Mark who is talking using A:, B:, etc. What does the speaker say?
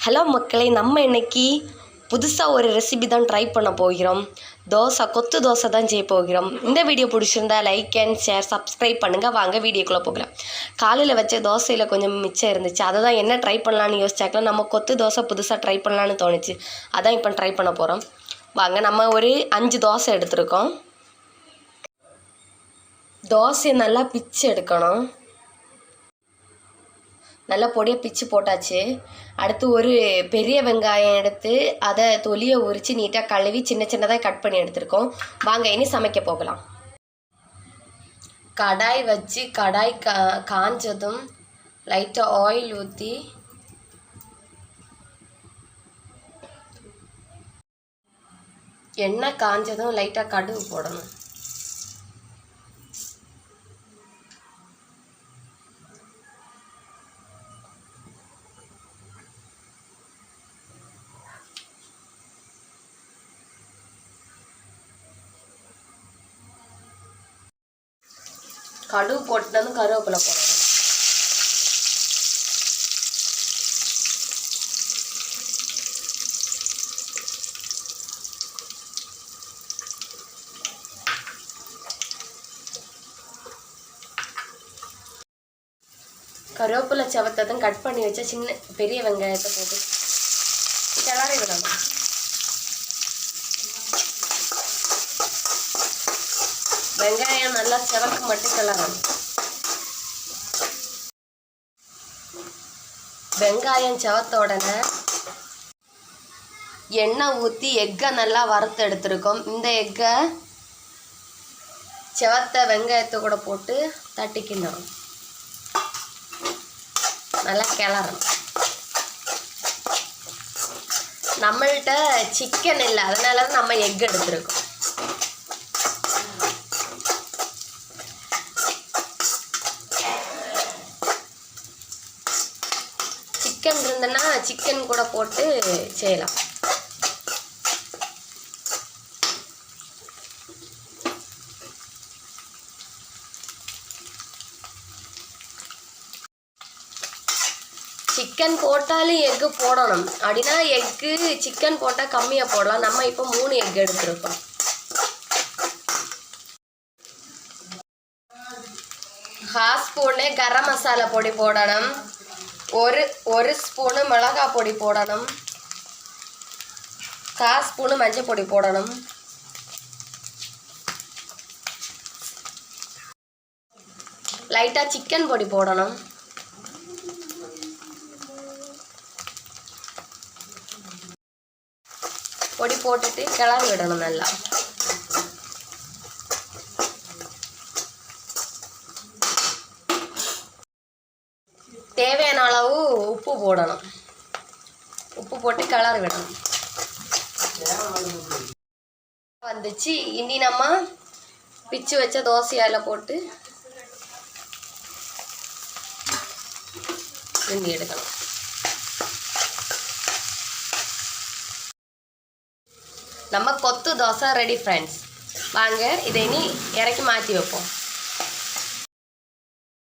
A: Hello மக்களே, நம்ம இன்னைக்கு புதுசாக ஒரு ரெசிபி தான் ட்ரை பண்ண போகிறோம். கொத்து தோசை தான் செய்ய போகிறோம். இந்த வீடியோ பிடிச்சிருந்தா லைக் அண்ட் ஷேர், சப்ஸ்கிரைப் பண்ணுங்கள். வாங்க வீடியோக்குள்ளே போகலாம். காலையில் வச்ச தோசையில் கொஞ்சம் மிச்சம் இருந்துச்சு. அதை தான் என்ன ட்ரை பண்ணலான்னு யோசிச்சாக்கலாம். நம்ம கொத்து தோசை புதுசாக ட்ரை பண்ணலான்னு தோணுச்சு. அதான் இப்போ ட்ரை பண்ண போகிறோம். வாங்க, நம்ம ஒரு 5 தோசை எடுத்துருக்கோம். தோசையை நல்லா பிச்சு எடுக்கணும். நல்லா பொடியை பிச்சு போட்டாச்சு. அடுத்து ஒரு பெரிய வெங்காயம் எடுத்து அதை தொலியை உரித்து நீட்டாக கழுவி சின்ன சின்னதாக கட் பண்ணி எடுத்துருக்கோம். வாங்க இனி சமைக்க போகலாம். கடாய் வச்சு கடாய் காஞ்சதும் லைட்டாக ஆயில் ஊற்றி எண்ணெய் காஞ்சதும் லைட்டாக கடுகு போடணும். கடுகு போட்டதும் கருவேப்பிலை போடணும். கருவேப்பிலை செவத்ததும் கட் பண்ணி வச்ச சின்ன பெரிய வெங்காயத்தை போட்டு கிளறி விடணும். வெங்காயம் நல்லா செவக்க மட்டும் கிளறணும். வெங்காயம் செவத்த உடனே எண்ணெய் ஊற்றி எக்கை நல்லா வறுத்து எடுத்துருக்கோம். இந்த எக்கை செவத்த வெங்காயத்தை கூட போட்டு தட்டிக்கணும். நல்லா கிளறணும். நம்மள்கிட்ட சிக்கன் இல்லை, அதனால தான் நம்ம எக் எடுத்துருக்கோம். சிக்கன் இருந்ததுன்னா சிக்கன் கூட போட்டு செய்யலாம். சிக்கன் போட்டாலும் எக்கு போடணும். அப்படின்னா எக்கு சிக்கன் போட்டால் கம்மியாக போடலாம். நம்ம இப்போ 3 எக் எடுத்துருக்கோம். ஹாஃப் ஸ்பூனு கரம் மசாலா பொடி போடணும். ஒரு ஸ்பூனு மிளகாய் பொடி போடணும். 1/4 ஸ்பூனு மஞ்சள் பொடி போடணும். லைட்டாக சிக்கன் பொடி போடணும். பொடி போட்டுட்டு கிளறி விடணும் நல்லா. தேவையான அளவு உப்பு போடணும். உப்பு போட்டு கிளறி விடணும். வந்துச்சு. இனி நம்ம பிச்சு வச்ச தோசையால போட்டு கிண்டி எடுக்கணும். நம்ம கொத்து தோசை ரெடி ஃப்ரெண்ட்ஸ். வாங்க இதை இனி இறக்கி மாற்றி வைப்போம்.